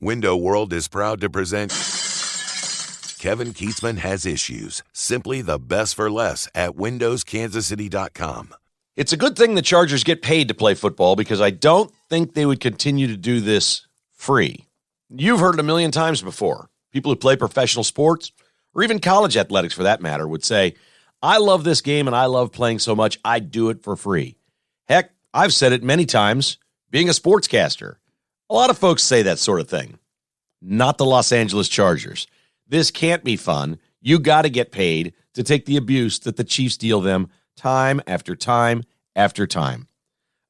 Window World is proud to present Kevin Keatsman Has Issues. Simply the best for less at windowskansascity.com. It's a good thing the Chargers get paid to play football because I don't think they would continue to do this free. You've heard it a million times before. People who play professional sports, or even college athletics for that matter, would say, I love this game and I love playing so much, I'd do it for free. Heck, I've said it many times, being a sportscaster. A lot of folks say that sort of thing. Not the Los Angeles Chargers. This can't be fun. You got to get paid to take the abuse that the Chiefs deal them time after time after time.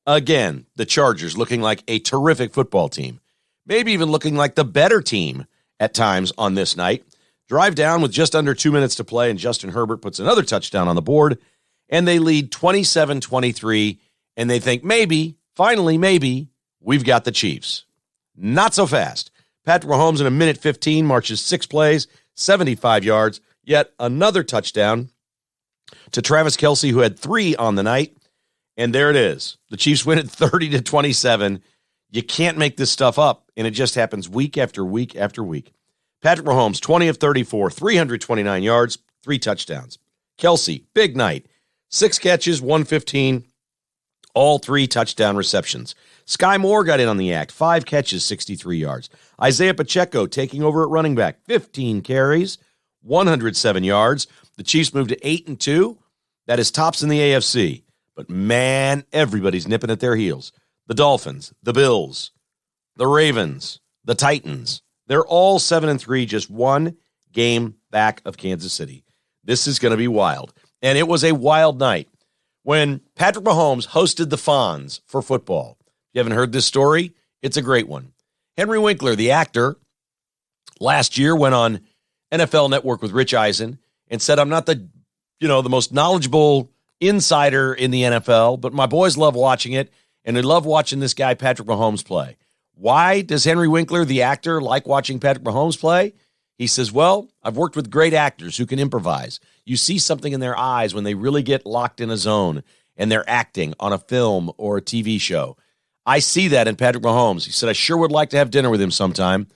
Again, the Chargers looking like a terrific football team. Maybe even looking like the better team at times on this night. Drive down with just under 2 minutes to play, and Justin Herbert puts another touchdown on the board, and they lead 27-23, and they think maybe, finally maybe, we've got the Chiefs. Not so fast. Patrick Mahomes in a minute 15 marches 6 plays, 75 yards, yet another touchdown to Travis Kelce, who had 3 on the night. And there it is. The Chiefs win it 30-27. You can't make this stuff up, and it just happens week after week after week. Patrick Mahomes, 20 of 34, 329 yards, 3 touchdowns. Kelce, big night. 6 catches, 115, all 3 touchdown receptions. Sky Moore got in on the act, 5 catches, 63 yards. Isaiah Pacheco taking over at running back, 15 carries, 107 yards. The Chiefs moved to 8-2. That is tops in the AFC. But man, everybody's nipping at their heels. The Dolphins, the Bills, the Ravens, the Titans. They're all 7-3, just 1 game back of Kansas City. This is going to be wild. And it was a wild night when Patrick Mahomes hosted the Fonz for football. If you haven't heard this story, it's a great one. Henry Winkler, the actor, last year went on NFL Network with Rich Eisen and said, I'm not the most knowledgeable insider in the NFL, but my boys love watching it, and they love watching this guy, Patrick Mahomes, play. Why does Henry Winkler, the actor, like watching Patrick Mahomes play? He says, well, I've worked with great actors who can improvise. You see something in their eyes when they really get locked in a zone and they're acting on a film or a TV show. I see that in Patrick Mahomes. He said, I sure would like to have dinner with him sometime.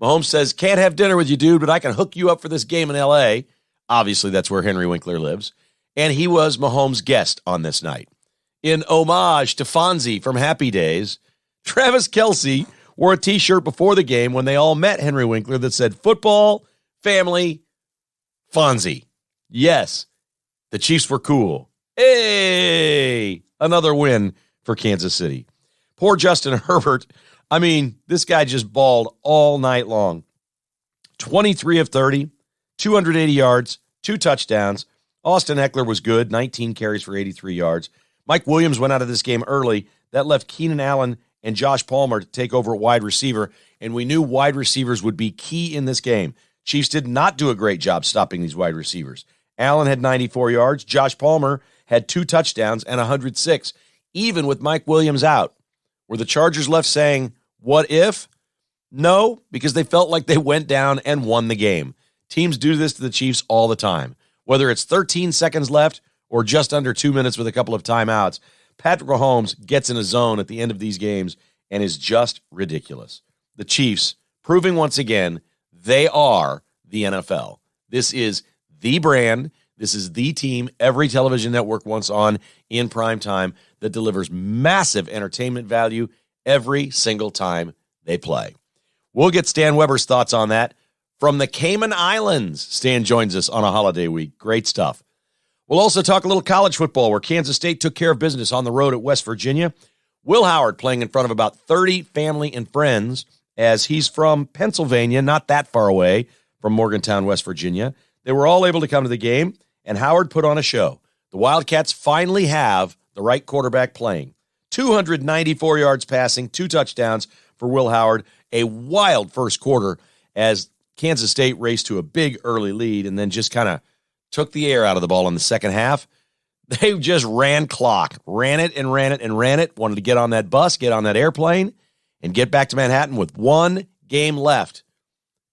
Mahomes says, can't have dinner with you, dude, but I can hook you up for this game in L.A. Obviously, that's where Henry Winkler lives. And he was Mahomes' guest on this night. In homage to Fonzie from Happy Days, Travis Kelce wore a T-shirt before the game when they all met Henry Winkler that said, football, family, Fonzie. Yes, the Chiefs were cool. Hey, another win for Kansas City. Poor Justin Herbert. I mean, this guy just balled all night long. 23 of 30, 280 yards, 2 touchdowns. Austin Eckler was good, 19 carries for 83 yards. Mike Williams went out of this game early. That left Keenan Allen and Josh Palmer to take over at wide receiver, and we knew wide receivers would be key in this game. Chiefs did not do a great job stopping these wide receivers. Allen had 94 yards. Josh Palmer had 2 touchdowns and 106, even with Mike Williams out. Were the Chargers left saying, what if? No, because they felt like they went down and won the game. Teams do this to the Chiefs all the time. Whether it's 13 seconds left or just under 2 minutes with a couple of timeouts, Patrick Mahomes gets in a zone at the end of these games and is just ridiculous. The Chiefs proving once again they are the NFL. This is the brand. This is the team every television network wants on in prime time that delivers massive entertainment value every single time they play. We'll get Stan Weber's thoughts on that from the Cayman Islands. Stan joins us on a holiday week. Great stuff. We'll also talk a little college football where Kansas State took care of business on the road at West Virginia. Will Howard playing in front of about 30 family and friends as he's from Pennsylvania, not that far away from Morgantown, West Virginia. They were all able to come to the game, and Howard put on a show. The Wildcats finally have the right quarterback playing. 294 yards passing, 2 touchdowns for Will Howard. A wild first quarter as Kansas State raced to a big early lead and then just kind of took the air out of the ball in the second half. They just ran clock, ran it and ran it and ran it, wanted to get on that bus, get on that airplane, and get back to Manhattan with 1 game left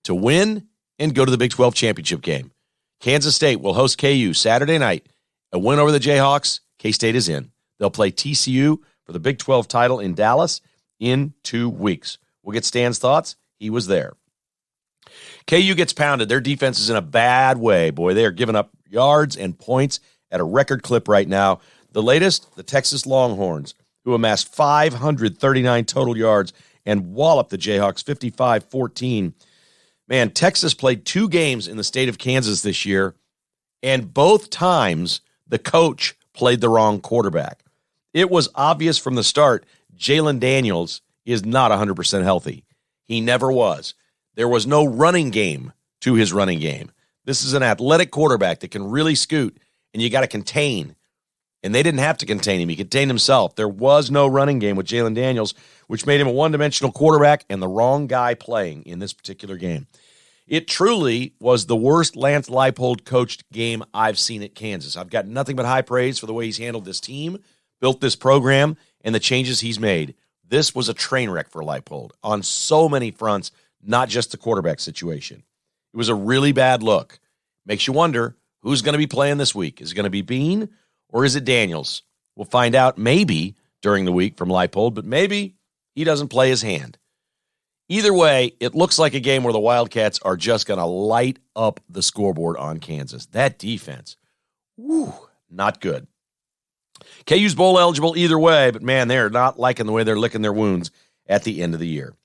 to win and go to the Big 12 championship game. Kansas State will host KU Saturday night. A win over the Jayhawks, K-State is in. They'll play TCU for the Big 12 title in Dallas in 2 weeks. We'll get Stan's thoughts He was there. KU gets pounded. Their defense is in a bad way. Boy, they are giving up yards and points at a record clip right now. The latest, the Texas Longhorns, who amassed 539 total yards and walloped the Jayhawks 55-14. Man, Texas played 2 games in the state of Kansas this year, and both times the coach played the wrong quarterback. It was obvious from the start Jalen Daniels is not 100% healthy. He never was. There was no running game to his running game. This is an athletic quarterback that can really scoot, and you got to contain. And they didn't have to contain him. He contained himself. There was no running game with Jalen Daniels, which made him a one-dimensional quarterback and the wrong guy playing in this particular game. It truly was the worst Lance Leipold coached game I've seen at Kansas. I've got nothing but high praise for the way he's handled this team, built this program, and the changes he's made. This was a train wreck for Leipold on so many fronts, not just the quarterback situation. It was a really bad look. Makes you wonder who's going to be playing this week. Is it going to be Bean or is it Daniels? We'll find out maybe during the week from Leipold, but maybe he doesn't play his hand. Either way, it looks like a game where the Wildcats are just going to light up the scoreboard on Kansas. That defense, not good. KU's bowl eligible either way, but man, they're not liking the way they're licking their wounds at the end of the year.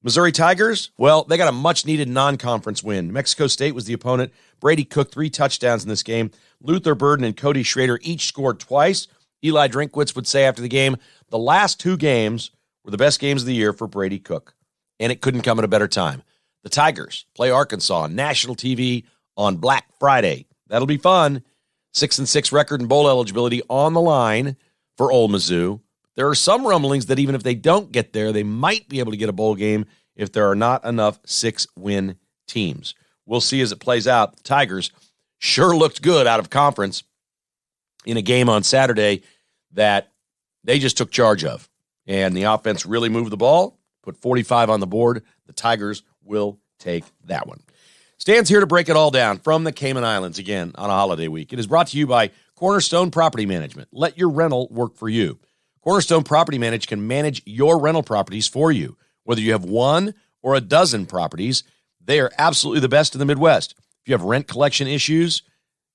Missouri Tigers, well, they got a much-needed non-conference win. New Mexico State was the opponent. Brady Cook 3 touchdowns in this game. Luther Burden and Cody Schrader each scored twice. Eli Drinkwitz would say after the game, the last 2 games were the best games of the year for Brady Cook, and it couldn't come at a better time. The Tigers play Arkansas on national TV on Black Friday. That'll be fun. 6-6 record and bowl eligibility on the line for Ole Mizzou. There are some rumblings that even if they don't get there, they might be able to get a bowl game if there are not enough 6-win teams. We'll see as it plays out. The Tigers sure looked good out of conference in a game on Saturday that they just took charge of. And the offense really moved the ball, put 45 on the board. The Tigers will take that one. Stan's here to break it all down from the Cayman Islands again on a holiday week. It is brought to you by Cornerstone Property Management. Let your rental work for you. Cornerstone Property Management can manage your rental properties for you. Whether you have 1 or a dozen properties, they are absolutely the best in the Midwest. If you have rent collection issues,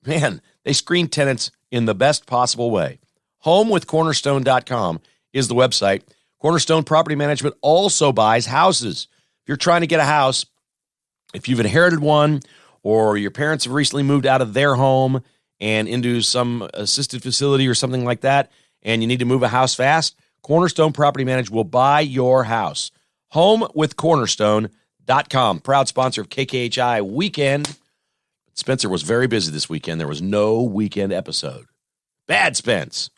man, they screen tenants in the best possible way. HomewithCornerstone.com is the website. Cornerstone Property Management also buys houses. If you're trying to get a house, if you've inherited one or your parents have recently moved out of their home and into some assisted facility or something like that, and you need to move a house fast, Cornerstone Property Management will buy your house. HomewithCornerstone.com, proud sponsor of KKHI Weekend. Spencer was very busy this weekend. There was no weekend episode. Bad Spence.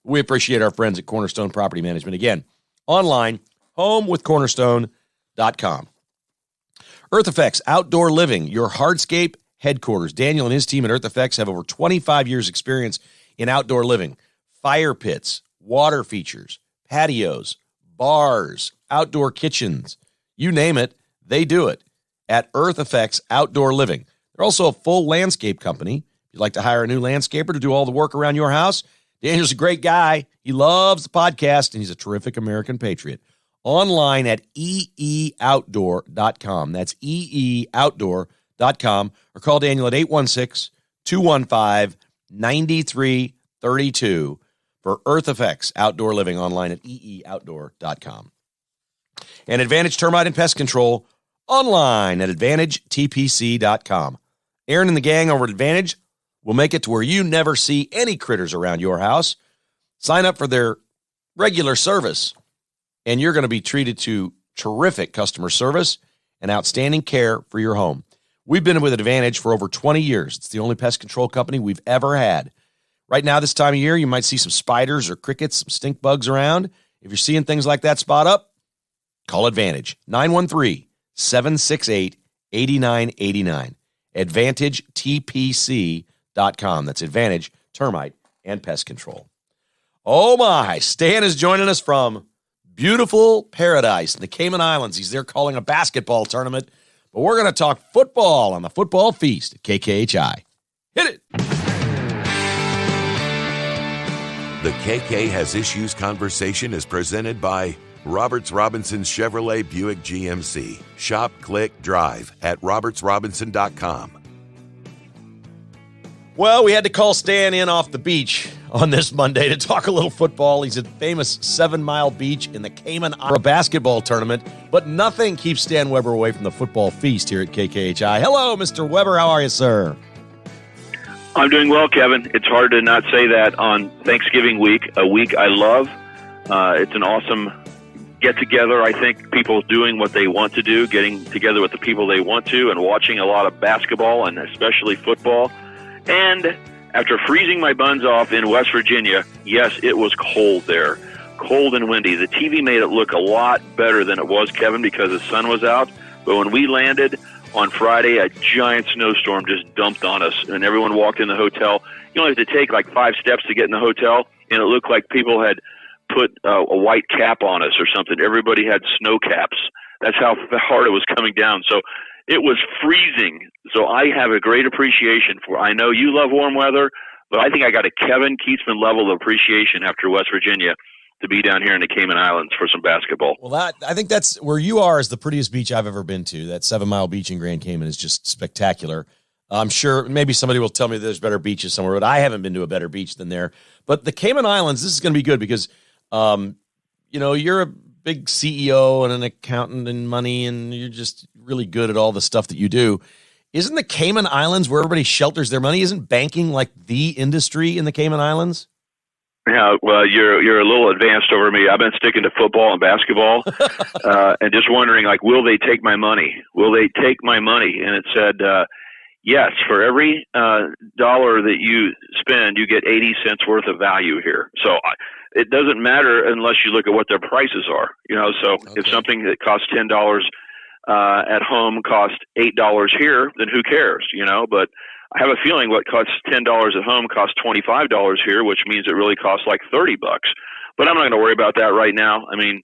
We appreciate our friends at Cornerstone Property Management. Again, online, HomewithCornerstone.com. Earth Effects Outdoor Living, your hardscape headquarters. Daniel and his team at Earth Effects have over 25 years experience in outdoor living. Fire pits, water features, patios, bars, outdoor kitchens, you name it, they do it at Earth Effects Outdoor Living. They're also a full landscape company. If you'd like to hire a new landscaper to do all the work around your house, Daniel's a great guy. He loves the podcast, and he's a terrific American patriot. Online at eeoutdoor.com. That's eeoutdoor.com. Or call Daniel at 816-215-9332 for Earth Effects Outdoor Living, online at eeoutdoor.com. And Advantage Termite and Pest Control online at AdvantageTPC.com. Aaron and the gang over at Advantage will make it to where you never see any critters around your house. Sign up for their regular service, and you're going to be treated to terrific customer service and outstanding care for your home. We've been with Advantage for over 20 years. It's the only pest control company we've ever had. Right now, this time of year, you might see some spiders or crickets, some stink bugs around. If you're seeing things like that, spot up, call Advantage. 913-768-8989. AdvantageTPC.com. That's Advantage Termite and Pest Control. Oh my, Stan is joining us from beautiful paradise in the Cayman Islands. He's there calling a basketball tournament, but we're going to talk football on the Football Feast at KKHI. Hit it. The KK Has Issues conversation is presented by Roberts Robinson Chevrolet Buick GMC. Shop, click, drive at robertsrobinson.com. Well, we had to call Stan in off the beach on this Monday to talk a little football. He's at the famous 7 Mile Beach in the Cayman Islands basketball tournament, but nothing keeps Stan Weber away from the football feast here at KKHI. Hello, Mr. Weber. How are you, sir? I'm doing well, Kevin. It's hard to not say that on Thanksgiving week, a week I love. It's an awesome get-together. I think people doing what they want to do, getting together with the people they want to, and watching a lot of basketball and especially football. And after freezing my buns off in West Virginia, yes, it was cold there, cold and windy. The TV made it look a lot better than it was, Kevin, because the sun was out. But when we landed on Friday, a giant snowstorm just dumped on us, and everyone walked in the hotel. You only have to take like 5 steps to get in the hotel, and it looked like people had put a white cap on us or something. Everybody had snow caps. That's how hard it was coming down. So it was freezing. So I have a great appreciation for, I know you love warm weather, but I think I got a Kevin Keatsman level of appreciation after West Virginia to be down here in the Cayman Islands for some basketball. Well, I think that's where you are is the prettiest beach I've ever been to. That 7 Mile Beach in Grand Cayman is just spectacular. I'm sure maybe somebody will tell me there's better beaches somewhere, but I haven't been to a better beach than there. But the Cayman Islands, this is going to be good because, you're a big CEO and an accountant and money, and you're just really good at all the stuff that you do. Isn't the Cayman Islands where everybody shelters their money? Isn't banking like the industry in the Cayman Islands? Yeah, well, you're a little advanced over me. I've been sticking to football and basketball, and just wondering, like, will they take my money? Will they take my money? And it said, yes, for every dollar that you spend, you get 80 cents worth of value here. So it doesn't matter unless you look at what their prices are. So Okay. If something that costs $10 at home costs $8 here, then who cares? But I have a feeling what costs $10 at home costs $25 here, which means it really costs like $30. But I'm not going to worry about that right now. I mean,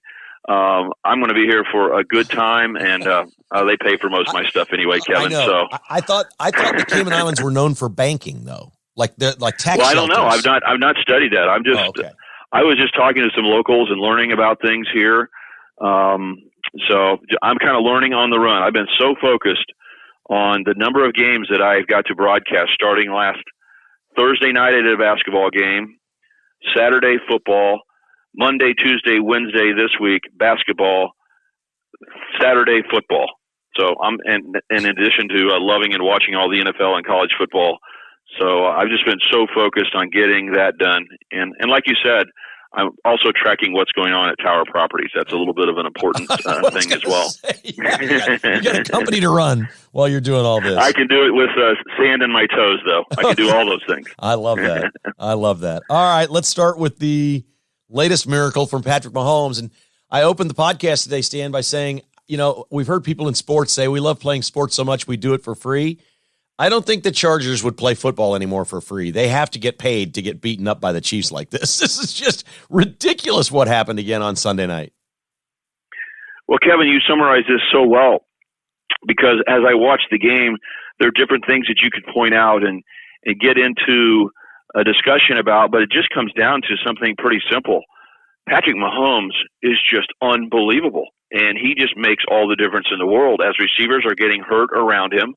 I'm going to be here for a good time, and they pay for most of my stuff anyway, Kevin. I know. So I thought the Cayman Islands were known for banking, though, like tax. Well, I don't know. shelters. I've not studied that. Okay. I was just talking to some locals and learning about things here. So I'm kind of learning on the run. I've been so focused on the number of games that I've got to broadcast, starting last Thursday night at a basketball game, Saturday football, Monday, Tuesday, Wednesday this week basketball, Saturday football. So I'm in addition to loving and watching all the NFL and college football. So I've just been so focused on getting that done. And like you said, I'm also tracking what's going on at Tower Properties. That's a little bit of an important thing as well. You got a company to run while you're doing all this. I can do it with sand in my toes, though. I can do all those things. I love that. I love that. All right, let's start with the latest miracle from Patrick Mahomes. And I opened the podcast today, Stan, by saying, we've heard people in sports say we love playing sports so much we do it for free. I don't think the Chargers would play football anymore for free. They have to get paid to get beaten up by the Chiefs like this. This is just ridiculous what happened again on Sunday night. Well, Kevin, you summarized this so well, because as I watched the game, there are different things that you could point out and get into a discussion about, but it just comes down to something pretty simple. Patrick Mahomes is just unbelievable, and he just makes all the difference in the world as receivers are getting hurt around him.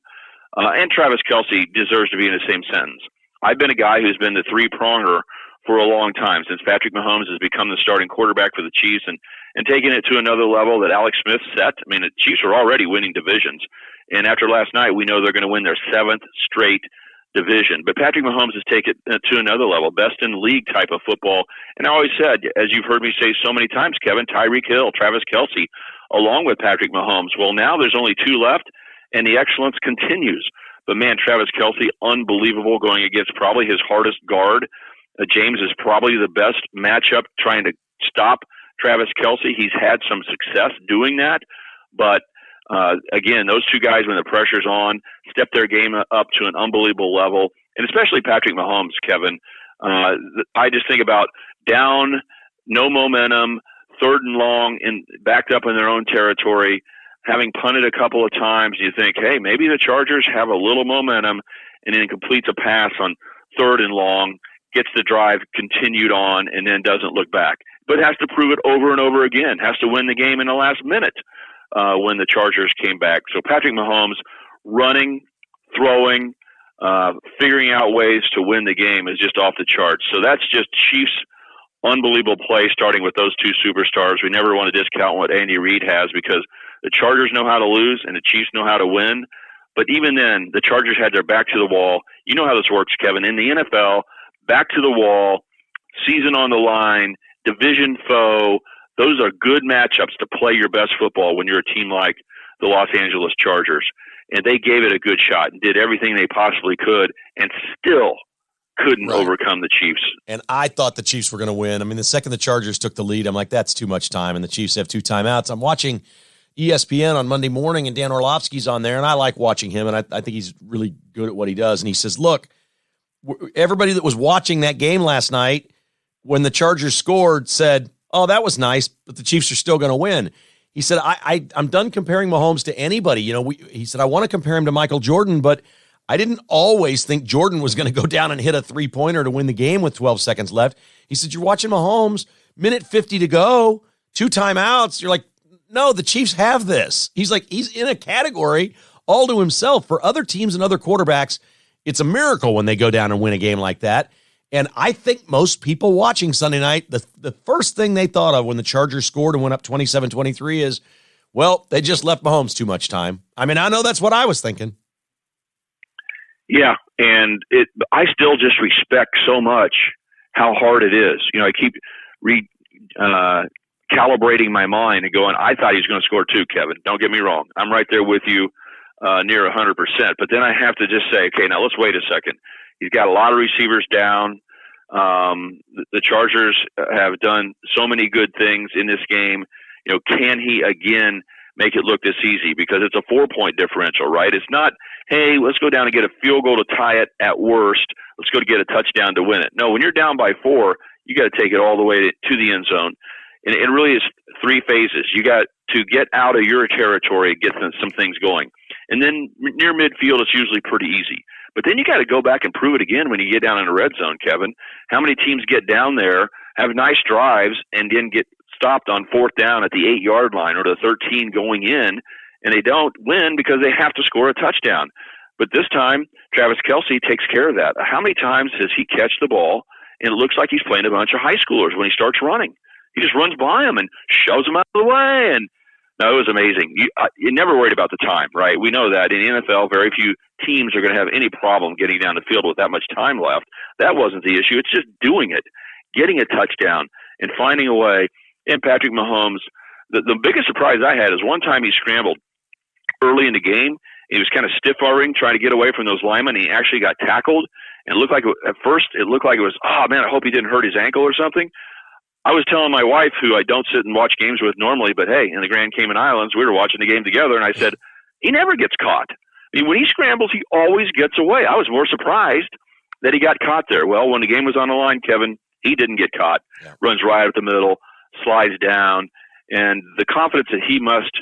And Travis Kelce deserves to be in the same sentence. I've been a guy who's been the three-pronger for a long time, since Patrick Mahomes has become the starting quarterback for the Chiefs and taking it to another level that Alex Smith set. I mean, the Chiefs are already winning divisions. And after last night, we know they're going to win their 7th straight division. But Patrick Mahomes has taken it to another level, best in league type of football. And I always said, as you've heard me say so many times, Kevin, Tyreek Hill, Travis Kelce, along with Patrick Mahomes. Well, now there's only 2 left, and the excellence continues. But, man, Travis Kelce, unbelievable, going against probably his hardest guard. James is probably the best matchup trying to stop Travis Kelce. He's had some success doing that. But, again, those 2 guys, when the pressure's on, step their game up to an unbelievable level. And especially Patrick Mahomes, Kevin. I just think about down, no momentum, 3rd and long, and backed up in their own territory, having punted a couple of times. You think, hey, maybe the Chargers have a little momentum, and then completes a pass on 3rd and long, gets the drive continued on, and then doesn't look back. but has to prove it over and over again, has to win the game in the last minute when the Chargers came back. So Patrick Mahomes running, throwing, figuring out ways to win the game is just off the charts. So that's just Chiefs' unbelievable play, starting with those two superstars. We never want to discount what Andy Reid has, because the Chargers know how to lose and the Chiefs know how to win. But even then, the Chargers had their back to the wall. You know how this works, Kevin. In the NFL, back to the wall, season on the line, division foe. Those are good matchups to play your best football when you're a team like the Los Angeles Chargers. And they gave it a good shot and did everything they possibly could and still couldn't overcome the Chiefs. And I thought the Chiefs were going to win. I mean, the second the Chargers took the lead, I'm like, that's too much time. And the Chiefs have 2 timeouts. I'm watching ESPN on Monday morning, and Dan Orlovsky's on there, and I like watching him, and I think he's really good at what he does. And he says, look, everybody that was watching that game last night, when the Chargers scored, said, oh, that was nice, but the Chiefs are still going to win. He said, I'm done comparing Mahomes to anybody. You know, he said, I want to compare him to Michael Jordan, but I didn't always think Jordan was going to go down and hit a 3-pointer to win the game with 12 seconds left. He said, you're watching Mahomes, minute 50 to go, 2 timeouts. You're like, no, the Chiefs have this. He's like, he's in a category all to himself. For other teams and other quarterbacks, it's a miracle when they go down and win a game like that. And I think most people watching Sunday night, the first thing they thought of when the Chargers scored and went up 27-23 is, well, they just left Mahomes too much time. I mean, I know that's what I was thinking. Yeah, and I still just respect so much how hard it is. You know, I keep calibrating my mind and going, I thought he was going to score too, Kevin. Don't get me wrong. I'm right there with you, near 100%. But then I have to just say, okay, now let's wait a second. He's got a lot of receivers down. The Chargers have done so many good things in this game. You know, can he again make it look this easy? Because it's a 4-point differential, right? It's not, hey, let's go down and get a field goal to tie it at worst. Let's go to get a touchdown to win it. No, when you're down by 4, you got to take it all the way to the end zone. And it really is 3 phases. You got to get out of your territory, get some things going. And then near midfield, it's usually pretty easy. But then you got to go back and prove it again when you get down in the red zone, Kevin. How many teams get down there, have nice drives, and then get stopped on 4th down at the 8-yard line or the 13 going in, and they don't win because they have to score a touchdown. But this time, Travis Kelce takes care of that. How many times does he catch the ball, and it looks like he's playing a bunch of high schoolers when he starts running? He just runs by them and shoves them out of the way. And no, it was amazing. You're never worried about the time, right? We know that in the NFL, very few teams are going to have any problem getting down the field with that much time left. That wasn't the issue. It's just doing it, getting a touchdown, and finding a way. And Patrick Mahomes, the biggest surprise I had is one time he scrambled early in the game. He was kind of stiff-arming, trying to get away from those linemen. He actually got tackled, and at first it looked like it was, oh, man, I hope he didn't hurt his ankle or something. I was telling my wife, who I don't sit and watch games with normally, but hey, in the Grand Cayman Islands, we were watching the game together, and I said, he never gets caught. I mean, when he scrambles, he always gets away. I was more surprised that he got caught there. Well, when the game was on the line, Kevin, he didn't get caught. Yeah. Runs right up the middle, slides down, and the confidence that he must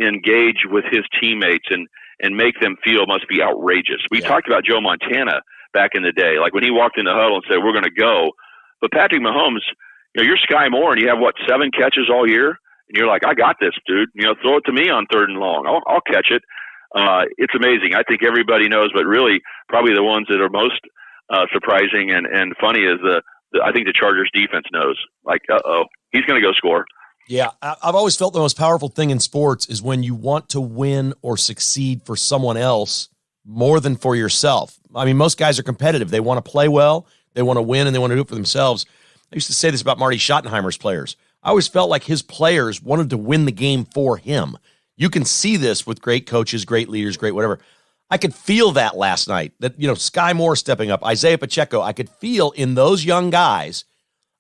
engage with his teammates and make them feel must be outrageous. We talked about Joe Montana back in the day, like when he walked in the huddle and said, we're going to go. But Patrick Mahomes, you know, you're Sky Moore and you have, 7 catches all year? And you're like, I got this, dude. You know, throw it to me on 3rd and long. I'll catch it. It's amazing. I think everybody knows, but really probably the ones that are most surprising and funny is I think the Chargers defense knows. Like, he's going to go score. Yeah, I've always felt the most powerful thing in sports is when you want to win or succeed for someone else more than for yourself. I mean, most guys are competitive. They want to play well, they want to win, and they want to do it for themselves. I used to say this about Marty Schottenheimer's players. I always felt like his players wanted to win the game for him. You can see this with great coaches, great leaders, great whatever. I could feel that last night, that, Sky Moore stepping up, Isaiah Pacheco. I could feel in those young guys,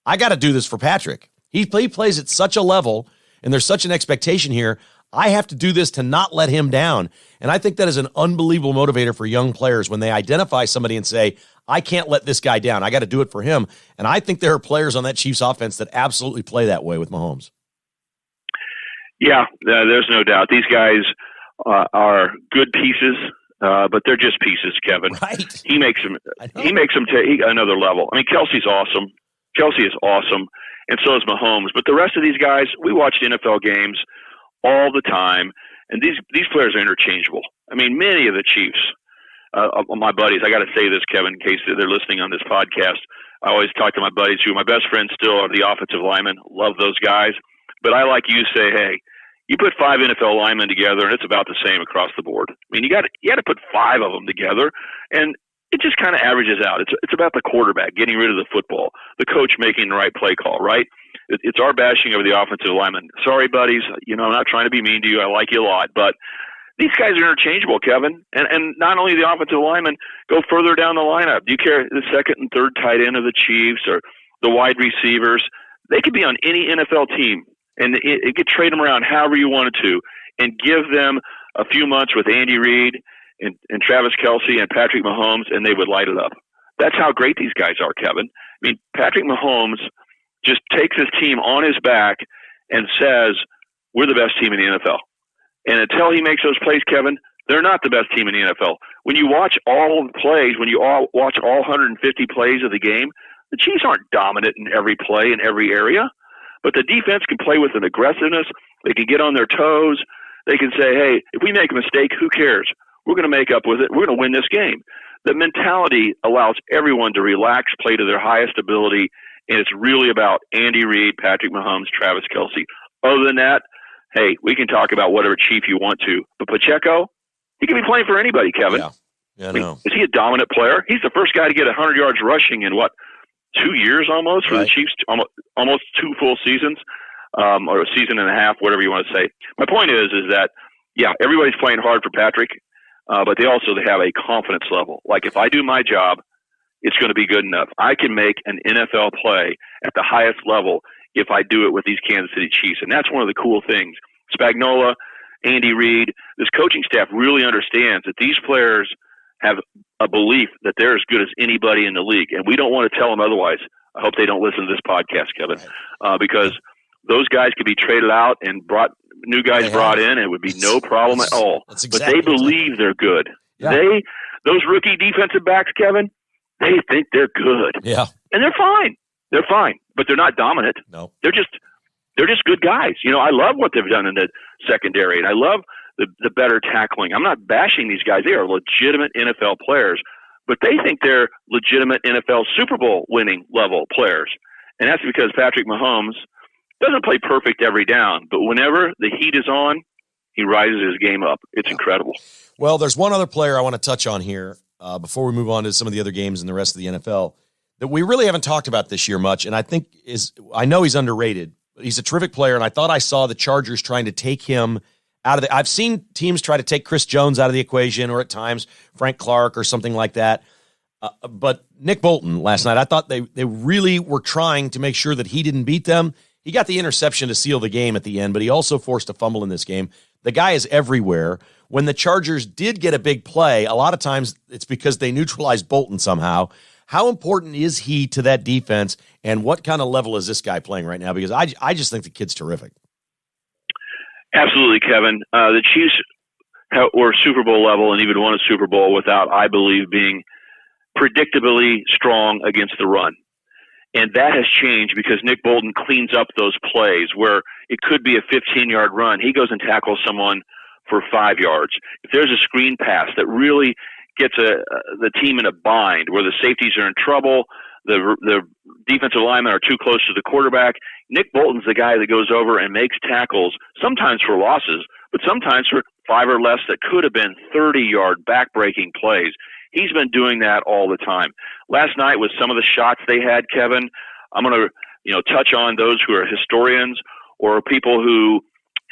I got to do this for Patrick. He plays at such a level, and there's such an expectation here. I have to do this to not let him down. And I think that is an unbelievable motivator for young players when they identify somebody and say, I can't let this guy down. I got to do it for him. And I think there are players on that Chiefs offense that absolutely play that way with Mahomes. Yeah, there's no doubt. These guys are good pieces, but they're just pieces, Kevin. Right. He makes them take another level. I mean, Kelsey's awesome. Kelsey is awesome. and so is Mahomes. But the rest of these guys, we watch NFL games all the time, and these players are interchangeable. I mean, many of the Chiefs, my buddies, I got to say this, Kevin, in case they're listening on this podcast. I always talk to my buddies who my best friends still are the offensive linemen. Love those guys. But I, like you, say, hey, you put 5 NFL linemen together, and it's about the same across the board. I mean, you got to put 5 of them together, and it just kind of averages out. It's about the quarterback getting rid of the football, the coach making the right play call, right? It's our bashing of the offensive lineman. Sorry, buddies. I'm not trying to be mean to you. I like you a lot, but these guys are interchangeable, Kevin. And not only the offensive linemen, go further down the lineup. Do you care the second and third tight end of the Chiefs or the wide receivers? They could be on any NFL team, and it could trade them around however you wanted to, and give them a few months with Andy Reid and Travis Kelce and Patrick Mahomes, and they would light it up. That's how great these guys are, Kevin. I mean, Patrick Mahomes just takes his team on his back and says, we're the best team in the NFL. And until he makes those plays, Kevin, they're not the best team in the NFL. When you watch all the plays, when you watch all 150 plays of the game, the Chiefs aren't dominant in every play in every area, but the defense can play with an aggressiveness. They can get on their toes. They can say, hey, if we make a mistake, who cares? We're going to make up with it. We're going to win this game. The mentality allows everyone to relax, play to their highest ability, and it's really about Andy Reid, Patrick Mahomes, Travis Kelce. Other than that, hey, we can talk about whatever Chief you want to. But Pacheco, he can be playing for anybody, Kevin. Yeah, I know. Is he a dominant player? He's the first guy to get 100 yards rushing in, 2 years almost for the Chiefs? Almost 2 full seasons, or a season and a half, whatever you want to say. My point is that, yeah, everybody's playing hard for Patrick, but they have a confidence level. Like, if I do my job, it's going to be good enough. I can make an NFL play at the highest level if I do it with these Kansas City Chiefs. And that's one of the cool things. Spagnuolo, Andy Reid, this coaching staff really understands that these players have a belief that they're as good as anybody in the league. And we don't want to tell them otherwise. I hope they don't listen to this podcast, Kevin, because those guys could be traded out and new guys brought in, and it would be no problem at all. But they believe they're good. Yeah. Those rookie defensive backs, Kevin, they think they're good. Yeah. And they're fine. They're fine, but they're not dominant. No. They're just good guys. I love what they've done in the secondary, and I love the better tackling. I'm not bashing these guys. They are legitimate NFL players, but they think they're legitimate NFL Super Bowl winning level players. And that's because Patrick Mahomes doesn't play perfect every down, but whenever the heat is on, he rises his game up. It's incredible. Well, there's one other player I want to touch on here before we move on to some of the other games in the rest of the NFL that we really haven't talked about this year much, and I know he's underrated, but he's a terrific player, and I thought I saw the Chargers trying to take him out of the – I've seen teams try to take Chris Jones out of the equation, or at times Frank Clark or something like that. But Nick Bolton last night, I thought they really were trying to make sure that he didn't beat them. He got the interception to seal the game at the end, but he also forced a fumble in this game. The guy is everywhere. When the Chargers did get a big play, a lot of times it's because they neutralized Bolton somehow. How important is he to that defense, and what kind of level is this guy playing right now? Because I just think the kid's terrific. Absolutely, Kevin. The Chiefs were Super Bowl level and even won a Super Bowl without, I believe, being predictably strong against the run. And that has changed because Nick Bolton cleans up those plays where it could be a 15-yard run. He goes and tackles someone for 5 yards. If there's a screen pass that really gets the team in a bind where the safeties are in trouble, the defensive linemen are too close to the quarterback, Nick Bolton's the guy that goes over and makes tackles, sometimes for losses, but sometimes for 5 or less that could have been 30-yard back-breaking plays. He's been doing that all the time. Last night with some of the shots they had, Kevin, I'm going to touch on those who are historians or people who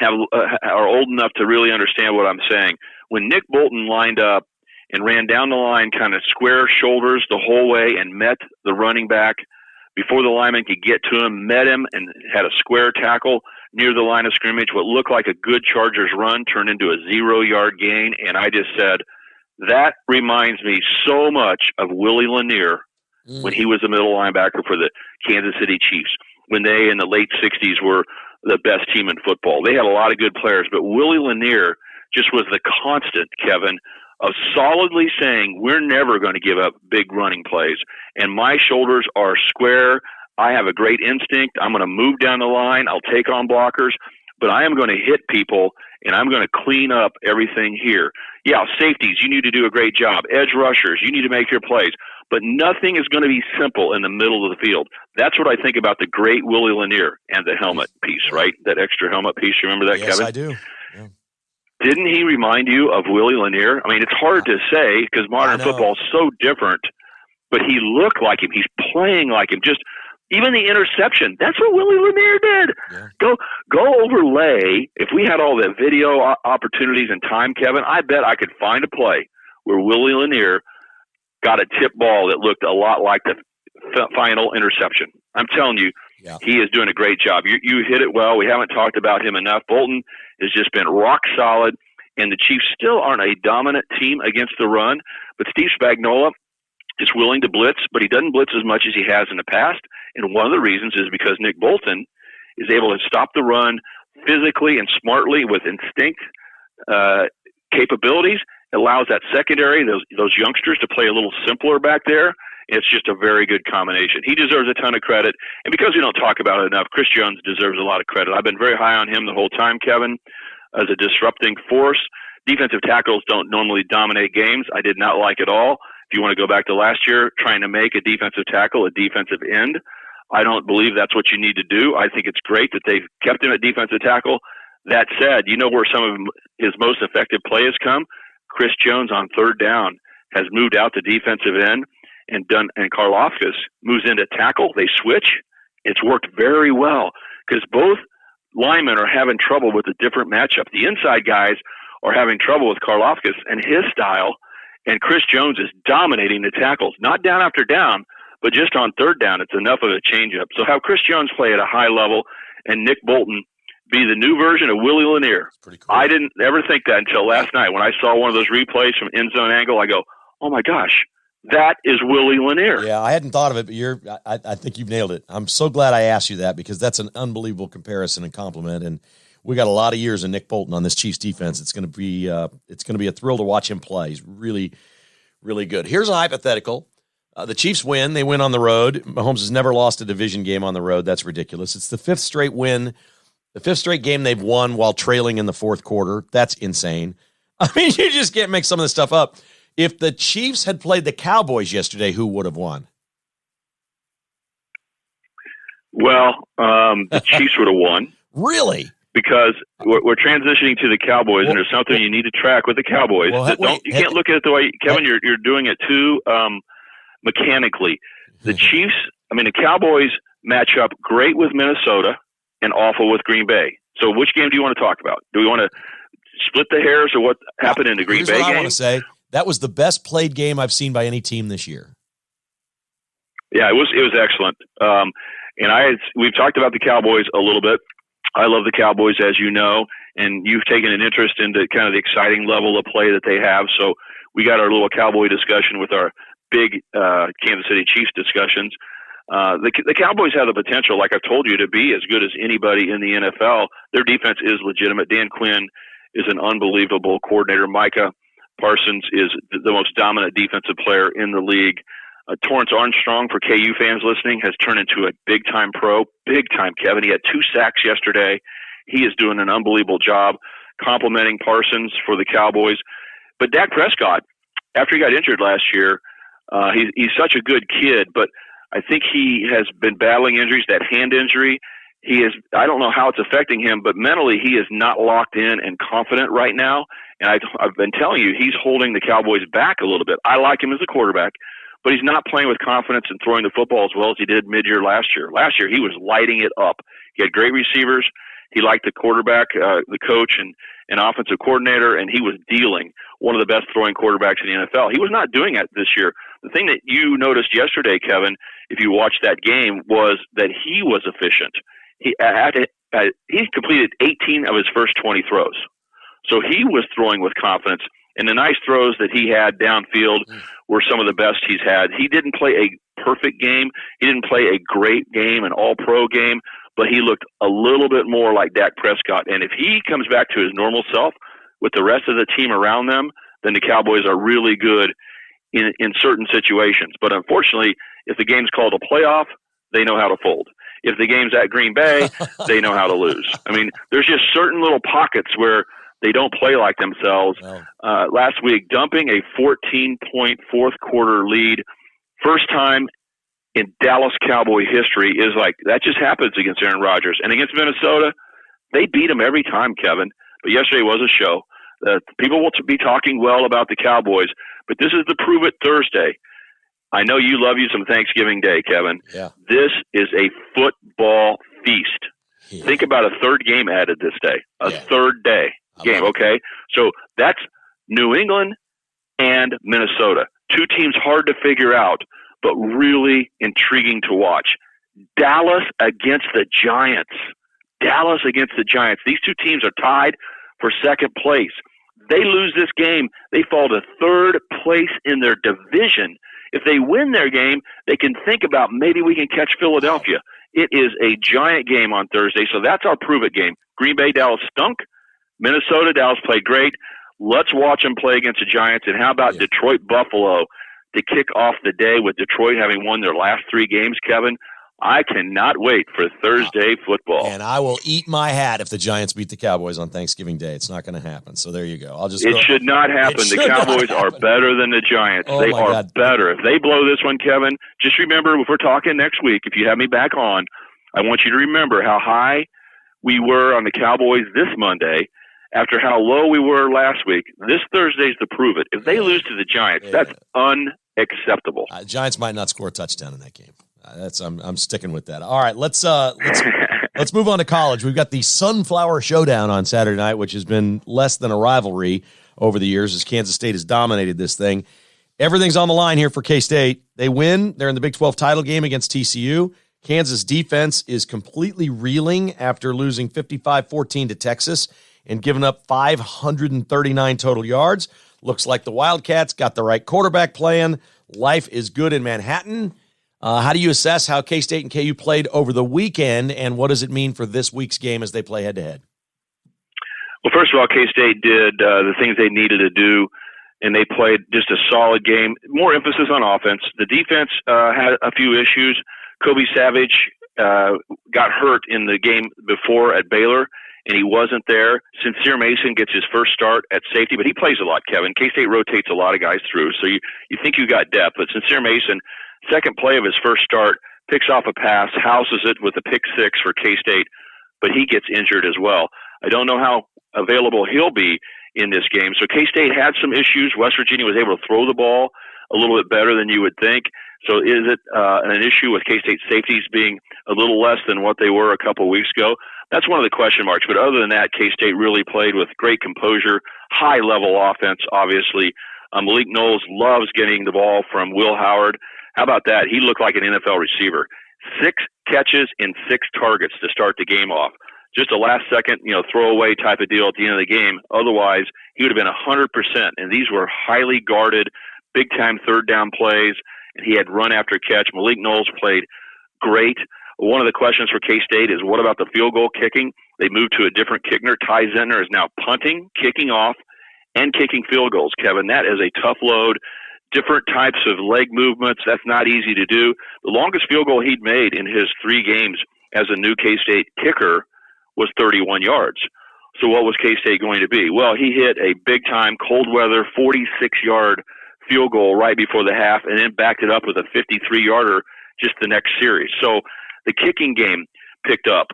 are old enough to really understand what I'm saying. When Nick Bolton lined up and ran down the line kind of square shoulders the whole way and met the running back before the lineman could get to him, met him and had a square tackle near the line of scrimmage, what looked like a good Chargers run turned into a 0-yard gain. And I just said, that reminds me so much of Willie Lanier when he was the middle linebacker for the Kansas City Chiefs, when they in the late 60s were the best team in football. They had a lot of good players, but Willie Lanier just was the constant, Kevin, of solidly saying, we're never going to give up big running plays. And my shoulders are square. I have a great instinct. I'm going to move down the line. I'll take on blockers, but I am going to hit people, and I'm going to clean up everything here. Yeah, safeties, you need to do a great job. Edge rushers, you need to make your plays. But nothing is going to be simple in the middle of the field. That's what I think about the great Willie Lanier and the helmet piece, right? That extra helmet piece. You remember that, yes, Kevin? I do. Yeah. Didn't he remind you of Willie Lanier? I mean, it's hard to say because modern football is so different, but he looked like him. He's playing like him. Just even the interception, that's what Willie Lanier did. Yeah. Go overlay. If we had all the video opportunities and time, Kevin, I bet I could find a play where Willie Lanier got a tip ball that looked a lot like the final interception. I'm telling you, he is doing a great job. You hit it well. We haven't talked about him enough. Bolton has just been rock solid, and the Chiefs still aren't a dominant team against the run, but Steve Spagnuolo is willing to blitz, but he doesn't blitz as much as he has in the past, and one of the reasons is because Nick Bolton is able to stop the run physically and smartly with instinct capabilities. It allows that secondary, those youngsters, to play a little simpler back there. It's just a very good combination. He deserves a ton of credit. And because we don't talk about it enough, Chris Jones deserves a lot of credit. I've been very high on him the whole time, Kevin, as a disrupting force. Defensive tackles don't normally dominate games. I did not like it all. If you want to go back to last year, trying to make a defensive tackle a defensive end, I don't believe that's what you need to do. I think it's great that they've kept him at defensive tackle. That said, you know where some of his most effective plays come? Chris Jones on third down has moved out to defensive end and Karlaftis moves into tackle. They switch. It's worked very well because both linemen are having trouble with a different matchup. The inside guys are having trouble with Karlaftis and his style, and Chris Jones is dominating the tackles, not down after down, but just on third down. It's enough of a changeup. So have Chris Jones play at a high level and Nick Bolton be the new version of Willie Lanier. Cool. I didn't ever think that until last night. When I saw one of those replays from end zone angle, I go, oh my gosh, that is Willie Lanier. Yeah, I hadn't thought of it, but I think you've nailed it. I'm so glad I asked you that because that's an unbelievable comparison and compliment. And we got a lot of years of Nick Bolton on this Chiefs defense. It's going to be a thrill to watch him play. He's really, really good. Here's a hypothetical. The Chiefs win. They win on the road. Mahomes has never lost a division game on the road. That's ridiculous. It's the fifth straight win. The fifth straight game they've won while trailing in the fourth quarter. That's insane. I mean, you just can't make some of this stuff up. If the Chiefs had played the Cowboys yesterday, who would have won? Well, the Chiefs would have won. Really? Because we're transitioning to the Cowboys, and there's something you need to track with the Cowboys. You can't look at it the way, Kevin, you're doing it too mechanically. The Chiefs, the Cowboys match up great with Minnesota and awful with Green Bay. So which game do you want to talk about? Do we want to split the hairs or what happened in the Green Bay game? I want to say that was the best played game I've seen by any team this year. Yeah, it was excellent. We've talked about the Cowboys a little bit. I love the Cowboys, as you know, and you've taken an interest into kind of the exciting level of play that they have. So we got our little Cowboy discussion with our big Kansas City Chiefs discussions. The Cowboys have the potential, like I've told you, to be as good as anybody in the NFL. Their defense is legitimate. Dan Quinn is an unbelievable coordinator. Micah Parsons is the most dominant defensive player in the league. Torrance Armstrong, for KU fans listening, has turned into a big-time pro. Big-time, Kevin. He had 2 sacks yesterday. He is doing an unbelievable job complimenting Parsons for the Cowboys. But Dak Prescott, after he got injured last year, he's such a good kid, but I think he has been battling injuries, that hand injury. I don't know how it's affecting him, but mentally he is not locked in and confident right now. And I've been telling you, he's holding the Cowboys back a little bit. I like him as a quarterback, but he's not playing with confidence and throwing the football as well as he did mid-year last year. Last year, he was lighting it up. He had great receivers. He liked the quarterback, the coach, and offensive coordinator, and he was dealing one of the best throwing quarterbacks in the NFL. He was not doing it this year. The thing that you noticed yesterday, Kevin, if you watched that game, was that he was efficient. He completed 18 of his first 20 throws. So he was throwing with confidence. And the nice throws that he had downfield were some of the best he's had. He didn't play a perfect game. He didn't play a great game, an all-pro game, but he looked a little bit more like Dak Prescott. And if he comes back to his normal self with the rest of the team around them, then the Cowboys are really good in certain situations. But unfortunately, if the game's called a playoff, they know how to fold. If the game's at Green Bay, they know how to lose. I mean, there's just certain little pockets where they don't play like themselves. Last week, dumping a 14-point fourth quarter lead, first time in Dallas Cowboy history, is like, that just happens against Aaron Rodgers. And against Minnesota, they beat them every time, Kevin. But yesterday was a show. People will be talking well about the Cowboys, but this is the Prove It Thursday. I know you love you some Thanksgiving Day, Kevin. Yeah. This is a football feast. Yeah. Think about a third game added this day, third day game, okay? So that's New England and Minnesota. Two teams hard to figure out, but really intriguing to watch. Dallas against the Giants. Dallas against the Giants. These two teams are tied for second place. They lose this game, they fall to third place in their division. If they win their game, they can think about maybe we can catch Philadelphia. It is a giant game on Thursday, so that's our prove-it game. Green Bay, Dallas stunk. Minnesota, Dallas played great. Let's watch them play against the Giants. And how about Detroit, Buffalo to kick off the day with Detroit having won their last three games, Kevin? I cannot wait for Thursday football. And I will eat my hat if the Giants beat the Cowboys on Thanksgiving Day. It's not going to happen. So there you go. It should not happen. The Cowboys are better than the Giants. They are better. If they blow this one, Kevin, just remember, if we're talking next week, if you have me back on, I want you to remember how high we were on the Cowboys this Monday after how low we were last week. This Thursday's to prove it. If they lose to the Giants, that's unacceptable. Giants might not score a touchdown in that game. I'm sticking with that. All right, let's move on to college. We've got the Sunflower Showdown on Saturday night, which has been less than a rivalry over the years as Kansas State has dominated this thing. Everything's on the line here for K-State. They win. They're in the Big 12 title game against TCU. Kansas defense is completely reeling after losing 55-14 to Texas and giving up 539 total yards. Looks like the Wildcats got the right quarterback playing. Life is good in Manhattan. How do you assess how K-State and KU played over the weekend, and what does it mean for this week's game as they play head-to-head? Well, first of all, K-State did the things they needed to do, and they played just a solid game. More emphasis on offense. The defense had a few issues. Kobe Savage got hurt in the game before at Baylor, and he wasn't there. Sincere Mason gets his first start at safety, but he plays a lot, Kevin. K-State rotates a lot of guys through, so you think you got depth, but Sincere Mason, second play of his first start, picks off a pass, houses it with a pick six for K-State, but he gets injured as well. I don't know how available he'll be in this game. So K-State had some issues. West Virginia was able to throw the ball a little bit better than you would think. So is it an issue with K-State safeties being a little less than what they were a couple of weeks ago? That's one of the question marks. But other than that, K-State really played with great composure, high-level offense, obviously. Malik Knowles loves getting the ball from Will Howard. How about that? He looked like an NFL receiver. 6 catches and 6 targets to start the game off. Just a last-second, throwaway type of deal at the end of the game. Otherwise, he would have been 100%. And these were highly guarded, big-time third-down plays, and he had run after catch. Malik Knowles played great. One of the questions for K-State is, what about the field goal kicking? They moved to a different kicker. Ty Zentner is now punting, kicking off, and kicking field goals, Kevin. That is a tough load. Different types of leg movements. That's not easy to do. The longest field goal he'd made in his 3 games as a new K-State kicker was 31 yards. So what was K-State going to be? Well, he hit a big-time cold weather 46-yard field goal right before the half and then backed it up with a 53-yarder just the next series. So the kicking game picked up.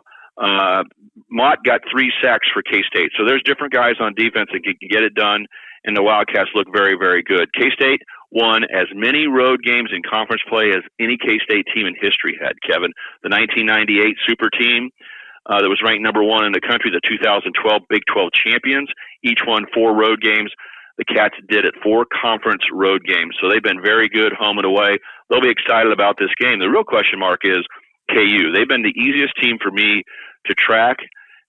Mott got 3 sacks for K-State. So there's different guys on defense that can get it done, and the Wildcats look very, very good. K-State won as many road games in conference play as any K-State team in history had, Kevin. The 1998 super team that was ranked number 1 in the country, the 2012 Big 12 champions, each won 4 road games. The Cats did it 4 conference road games. So they've been very good home and away. They'll be excited about this game. The real question mark is KU. They've been the easiest team for me to track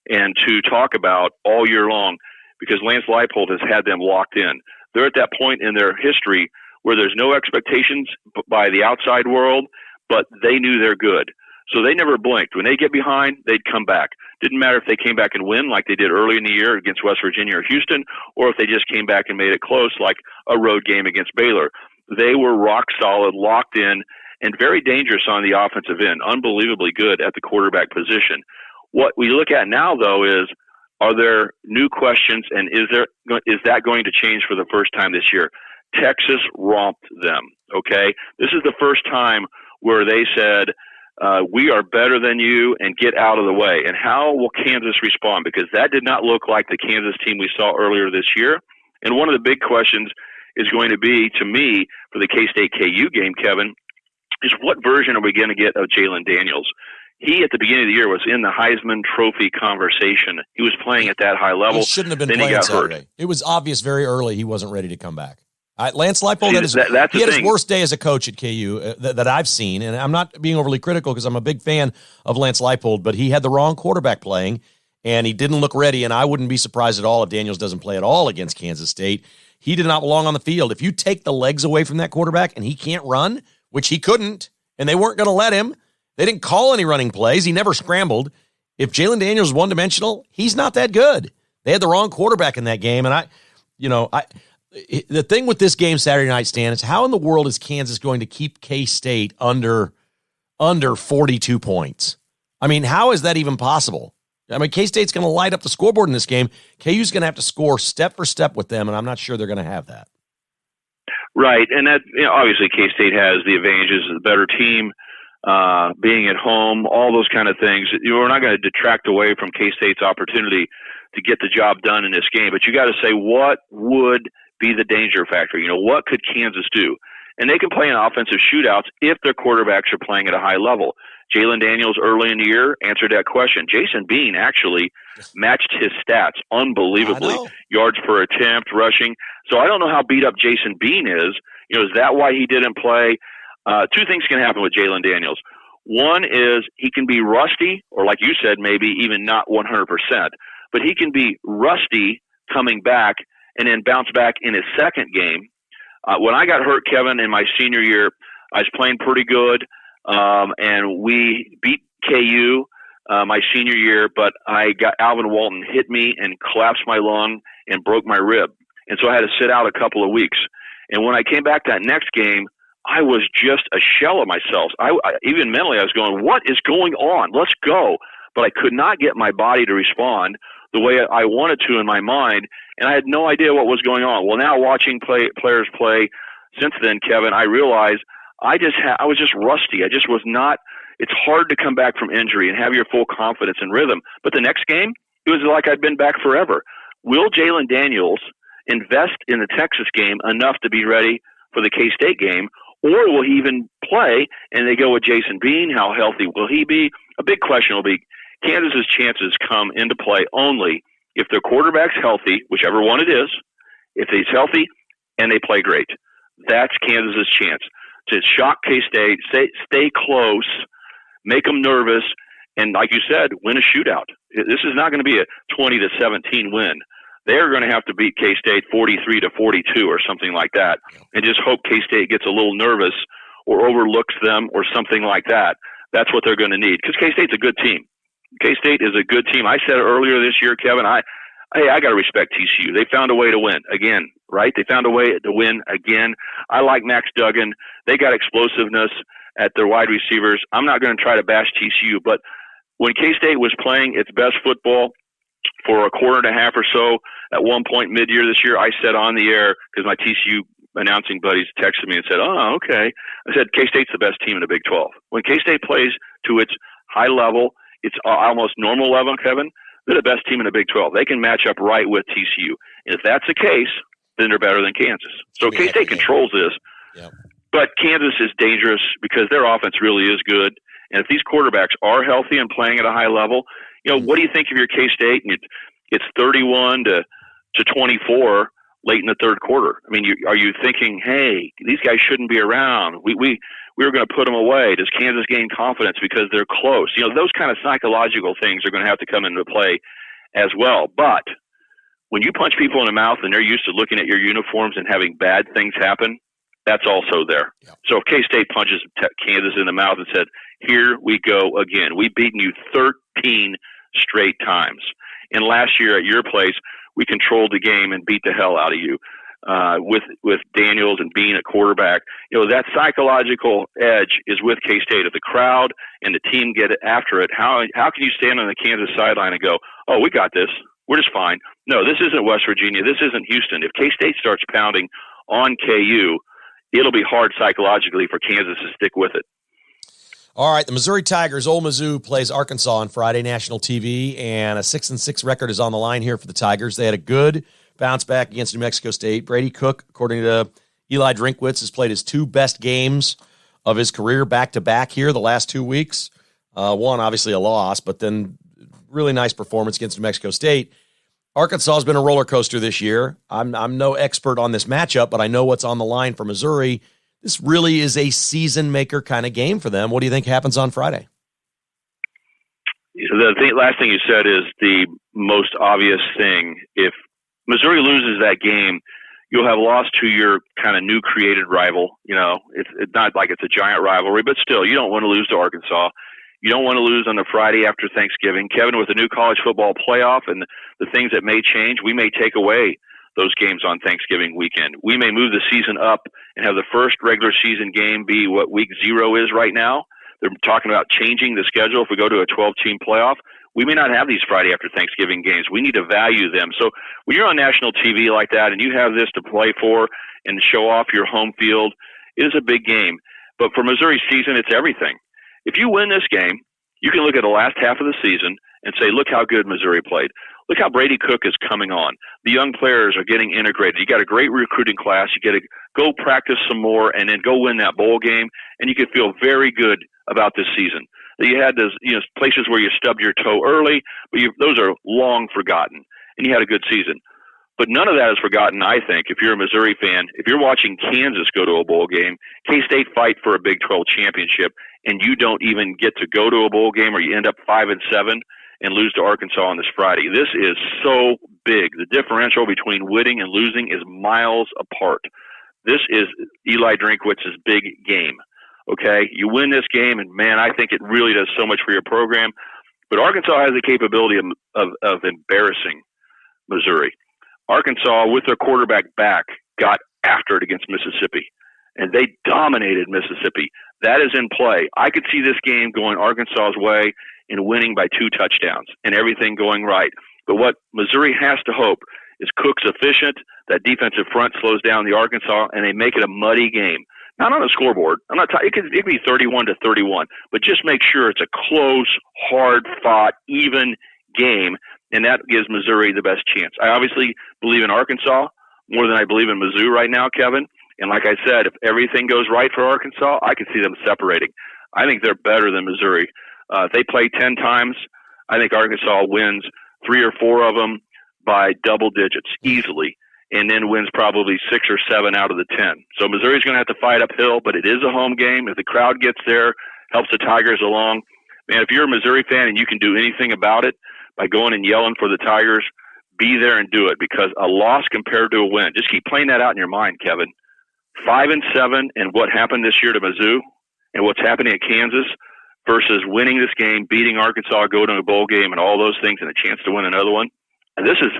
and to talk about all year long because Lance Leipold has had them locked in. They're at that point in their history where there's no expectations by the outside world, but they knew they're good. So they never blinked. When they get behind, they'd come back. Didn't matter if they came back and win like they did early in the year against West Virginia or Houston, or if they just came back and made it close like a road game against Baylor. They were rock solid, locked in, and very dangerous on the offensive end, unbelievably good at the quarterback position. What we look at now, though, is are there new questions, and is that going to change for the first time this year? Texas romped them, okay? This is the first time where they said, we are better than you and get out of the way. And how will Kansas respond? Because that did not look like the Kansas team we saw earlier this year. And one of the big questions is going to be, to me, for the K-State KU game, Kevin, is what version are we going to get of Jalen Daniels? He, at the beginning of the year, was in the Heisman Trophy conversation. He was playing at that high level. He shouldn't have been then playing he got Saturday. hurt. It was obvious very early he wasn't ready to come back. Lance Leipold had his worst day as a coach at KU that I've seen, and I'm not being overly critical because I'm a big fan of Lance Leipold, but he had the wrong quarterback playing, and he didn't look ready, and I wouldn't be surprised at all if Daniels doesn't play at all against Kansas State. He did not belong on the field. If you take the legs away from that quarterback and he can't run, which he couldn't, and they weren't going to let him, they didn't call any running plays. He never scrambled. If Jalen Daniels is one-dimensional, he's not that good. They had the wrong quarterback in that game, and the thing with this game Saturday night, Stan, is how in the world is Kansas going to keep K-State under 42 points? I mean, how is that even possible? I mean, K-State's going to light up the scoreboard in this game. KU's going to have to score step for step with them, and I'm not sure they're going to have that. Right, and that obviously K-State has the advantages of the better team, being at home, all those kind of things. We're not going to detract away from K-State's opportunity to get the job done in this game, but you got to say, what would be the danger factor? What could Kansas do? And they can play in offensive shootouts if their quarterbacks are playing at a high level. Jalen Daniels early in the year answered that question. Jason Bean actually matched his stats unbelievably. Yards per attempt, rushing. So I don't know how beat up Jason Bean is. Is that why he didn't play? Two things can happen with Jalen Daniels. One is he can be rusty, or like you said, maybe even not 100%, but he can be rusty coming back and then bounce back in his second game. When I got hurt, Kevin, in my senior year, I was playing pretty good, and we beat KU my senior year, but Alvin Walton hit me and collapsed my lung and broke my rib. And so I had to sit out a couple of weeks. And when I came back that next game, I was just a shell of myself. Even mentally, I was going, what is going on? Let's go. But I could not get my body to respond the way I wanted to in my mind, and I had no idea what was going on. Well, now watching players play since then, Kevin, I realized I was just rusty. I just was not. It's hard to come back from injury and have your full confidence and rhythm. But the next game, it was like I'd been back forever. Will Jalen Daniels invest in the Texas game enough to be ready for the K-State game, or will he even play and they go with Jason Bean? How healthy will he be? A big question will be, Kansas's chances come into play only if their quarterback's healthy, whichever one it is. If he's healthy and they play great, that's Kansas's chance to shock K-State, stay close, make them nervous, and like you said, win a shootout. This is not going to be a 20-17 win. They're going to have to beat K-State 43-42 or something like that, and just hope K-State gets a little nervous or overlooks them or something like that. That's what they're going to need, because K-State's a good team. K-State is a good team. I said earlier this year, Kevin, I got to respect TCU. They found a way to win again, right? They found a way to win again. I like Max Duggan. They got explosiveness at their wide receivers. I'm not going to try to bash TCU, but when K-State was playing its best football for a quarter and a half or so, at one point mid-year this year, I said on the air, because my TCU announcing buddies texted me and said, oh, okay. I said, K-State's the best team in the Big 12. When K-State plays to its high level, it's almost normal level, Kevin, they're the best team in the Big 12. They can match up right with TCU. And if that's the case, then they're better than Kansas. So K-State controls this. Yep. But Kansas is dangerous because their offense really is good. And if these quarterbacks are healthy and playing at a high level, what do you think of your K-State? And it's 31-24 late in the third quarter. I mean, are you thinking, hey, these guys shouldn't be around? We were going to put them away. Does Kansas gain confidence because they're close? Those kind of psychological things are going to have to come into play as well. But when you punch people in the mouth and they're used to looking at your uniforms and having bad things happen, that's also there. Yep. So if K-State punches Kansas in the mouth and said, here we go again. We've beaten you 13 straight times. And last year at your place, we controlled the game and beat the hell out of you. with Daniels and Bean at quarterback. That psychological edge is with K-State. If the crowd and the team get after it, how can you stand on the Kansas sideline and go, oh, we got this, we're just fine? No, this isn't West Virginia. This isn't Houston. If K-State starts pounding on KU, it'll be hard psychologically for Kansas to stick with it. All right, the Missouri Tigers, Ole Mizzou, plays Arkansas on Friday, national TV, and a 6-6 record is on the line here for the Tigers. They had a good bounce back against New Mexico State. Brady Cook, according to Eli Drinkwitz, has played his two best games of his career back-to-back here the last 2 weeks. One, obviously, a loss, but then really nice performance against New Mexico State. Arkansas has been a roller coaster this year. I'm no expert on this matchup, but I know what's on the line for Missouri. This really is a season-maker kind of game for them. What do you think happens on Friday? Last thing you said is the most obvious thing. If Missouri loses that game, you'll have lost to your kind of new created rival. It's not like it's a giant rivalry, but still, you don't want to lose to Arkansas. You don't want to lose on the Friday after Thanksgiving. Kevin, with the new college football playoff and the things that may change, we may take away those games on Thanksgiving weekend. We may move the season up and have the first regular season game be what week 0 is right now. They're talking about changing the schedule if we go to a 12-team playoff. We may not have these Friday after Thanksgiving games. We need to value them. So when you're on national TV like that and you have this to play for and show off your home field, it is a big game. But for Missouri's season, it's everything. If you win this game, you can look at the last half of the season and say, look how good Missouri played. Look how Brady Cook is coming on. The young players are getting integrated. You got a great recruiting class. You got to go practice some more and then go win that bowl game, and you can feel very good about this season. You had those places where you stubbed your toe early, but those are long forgotten, and you had a good season. But none of that is forgotten, I think, if you're a Missouri fan. If you're watching Kansas go to a bowl game, K-State fight for a Big 12 championship, and you don't even get to go to a bowl game or you end up 5-7 and lose to Arkansas on this Friday. This is so big. The differential between winning and losing is miles apart. This is Eli Drinkwitz's big game. Okay? You win this game, and, man, I think it really does so much for your program. But Arkansas has the capability of embarrassing Missouri. Arkansas, with their quarterback back, got after it against Mississippi, and they dominated Mississippi. That is in play. I could see this game going Arkansas's way and winning by 2 touchdowns and everything going right. But what Missouri has to hope is Cook's efficient, that defensive front slows down the Arkansas, and they make it a muddy game. Not on a scoreboard. I'm not. It could be 31-31, but just make sure it's a close, hard-fought, even game, and that gives Missouri the best chance. I obviously believe in Arkansas more than I believe in Mizzou right now, Kevin. And like I said, if everything goes right for Arkansas, I can see them separating. I think they're better than Missouri. If they play 10 times, I think Arkansas wins 3 or 4 of them by double digits easily, and then wins probably 6 or 7 out of the 10. So Missouri's going to have to fight uphill, but it is a home game. If the crowd gets there, helps the Tigers along. Man, if you're a Missouri fan and you can do anything about it by going and yelling for the Tigers, be there and do it, because a loss compared to a win. Just keep playing that out in your mind, Kevin. 5-7 and what happened this year to Mizzou and what's happening at Kansas versus winning this game, beating Arkansas, go to a bowl game and all those things and a chance to win another one. And this is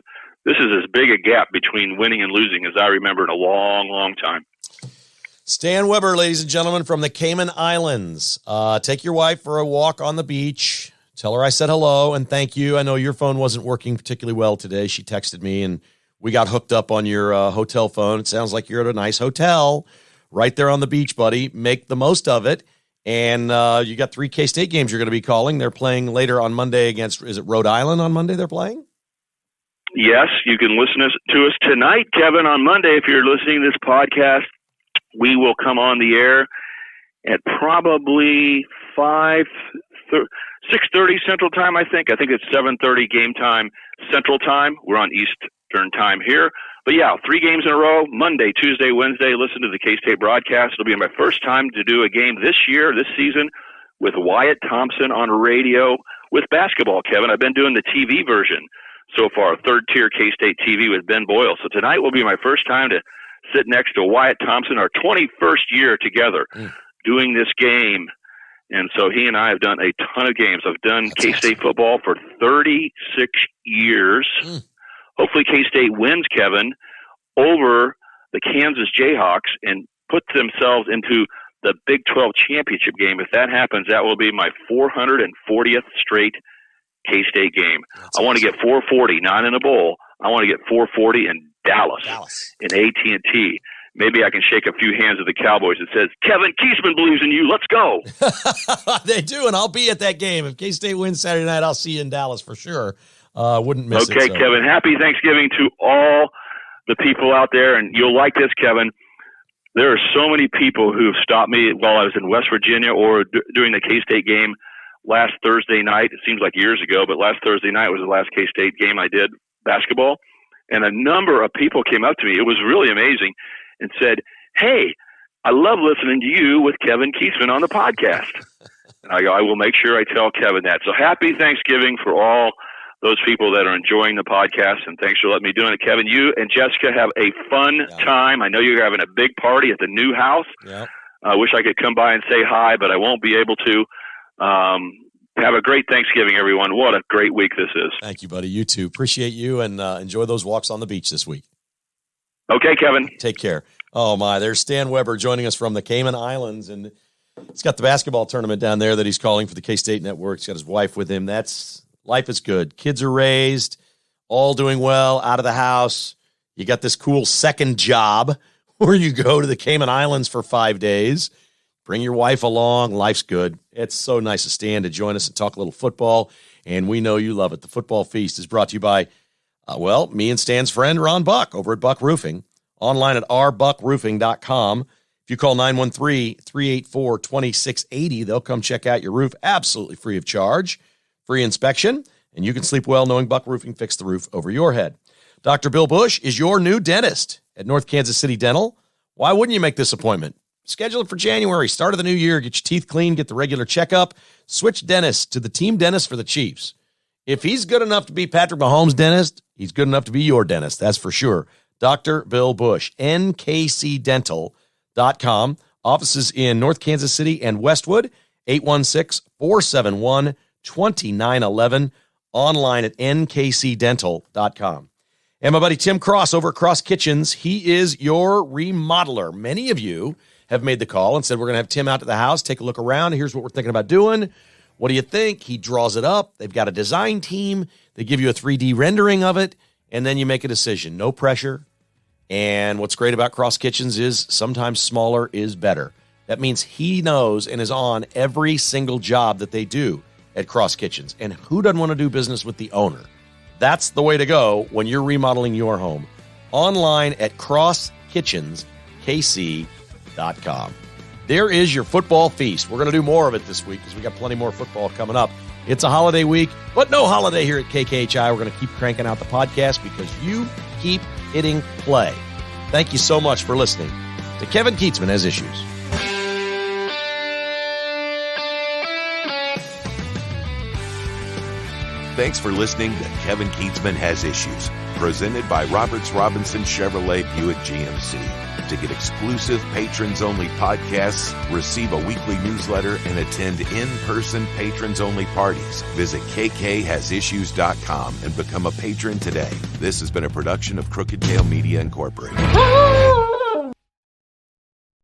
as big a gap between winning and losing as I remember in a long, long time. Stan Weber, ladies and gentlemen, from the Cayman Islands. Take your wife for a walk on the beach. Tell her I said hello and thank you. I know your phone wasn't working particularly well today. She texted me, and we got hooked up on your hotel phone. It sounds like you're at a nice hotel right there on the beach, buddy. Make the most of it. And you got 3 K-State games you're going to be calling. They're playing later on Monday against, is it Rhode Island on Monday they're playing? Yes, you can listen to us tonight, Kevin, on Monday. If you're listening to this podcast, we will come on the air at probably 6:30 Central Time, I think. I think it's 7:30 game time Central Time. We're on Eastern Time here. But, yeah, 3 games in a row, Monday, Tuesday, Wednesday. Listen to the K-State broadcast. It'll be my first time to do a game this season, with Wyatt Thompson on radio with basketball, Kevin. I've been doing the TV version so far, 3rd-tier K-State TV with Ben Boyle. So tonight will be my first time to sit next to Wyatt Thompson, our 21st year together doing this game. And so he and I have done a ton of games. I've done K-State football for 36 years. Hopefully K-State wins, Kevin, over the Kansas Jayhawks and put themselves into the Big 12 championship game. If that happens, that will be my 440th straight K-State game. I want to get 440, not in a bowl. I want to get 440 in Dallas. In AT&T. Maybe I can shake a few hands with the Cowboys that says, Kevin Kiesman believes in you. Let's go. They do, and I'll be at that game. If K-State wins Saturday night, I'll see you in Dallas for sure. Wouldn't miss it. Okay, Kevin, happy Thanksgiving to all the people out there, and you'll like this, Kevin. There are so many people who have stopped me while I was in West Virginia or during the K-State game last Thursday night. It seems like years ago, but last Thursday night was the last K-State game I did, basketball. And a number of people came up to me. It was really amazing and said, hey, I love listening to you with Kevin Kiesman on the podcast. And I go, I will make sure I tell Kevin that. So happy Thanksgiving for all those people that are enjoying the podcast, and thanks for letting me do it. Kevin, you and Jessica have a fun time. I know you're having a big party at the new house. Yep. I wish I could come by and say hi, but I won't be able to. Have a great Thanksgiving, everyone. What a great week this is. Thank you, buddy. You too. Appreciate you, and enjoy those walks on the beach this week. Okay, Kevin. Take care. Oh, my. There's Stan Weber joining us from the Cayman Islands, and he's got the basketball tournament down there that he's calling for the K-State Network. He's got his wife with him. Life is good. Kids are raised, all doing well, out of the house. You got this cool second job where you go to the Cayman Islands for 5 days. Bring your wife along. Life's good. It's so nice of Stan to join us and talk a little football, and we know you love it. The Football Feast is brought to you by, me and Stan's friend, Ron Buck, over at Buck Roofing, online at rbuckroofing.com. If you call 913-384-2680, they'll come check out your roof absolutely free of charge. Free inspection, and you can sleep well knowing Buck Roofing fixed the roof over your head. Dr. Bill Bush is your new dentist at North Kansas City Dental. Why wouldn't you make this appointment? Schedule it for January, start of the new year. Get your teeth clean, get the regular checkup. Switch dentists to the team dentist for the Chiefs. If he's good enough to be Patrick Mahomes' dentist, he's good enough to be your dentist, that's for sure. Dr. Bill Bush, nkcdental.com. Offices in North Kansas City and Westwood, 816-471-2911, online at nkcdental.com. And my buddy Tim Cross over at Cross Kitchens, he is your remodeler. Many of you have made the call and said, we're going to have Tim out to the house, take a look around. Here's what we're thinking about doing. What do you think? He draws it up. They've got a design team. They give you a 3D rendering of it, and then you make a decision. No pressure. And what's great about Cross Kitchens is sometimes smaller is better. That means he knows and is on every single job that they do at Cross Kitchens. And who doesn't want to do business with the owner? That's the way to go when you're remodeling your home. Online at crosskitchenskc.com. There is your football feast. We're going to do more of it this week because we got plenty more football coming up. It's a holiday week, but no holiday here at KKHI. We're going to keep cranking out the podcast because you keep hitting play. Thank you so much for listening to Kevin Kiesman Has Issues. Thanks for listening to Kevin Kiesman Has Issues, presented by Roberts Robinson Chevrolet Buick GMC. To get exclusive patrons-only podcasts, receive a weekly newsletter, and attend in-person patrons-only parties, visit KKHasIssues.com and become a patron today. This has been a production of Crooked Tail Media Incorporated.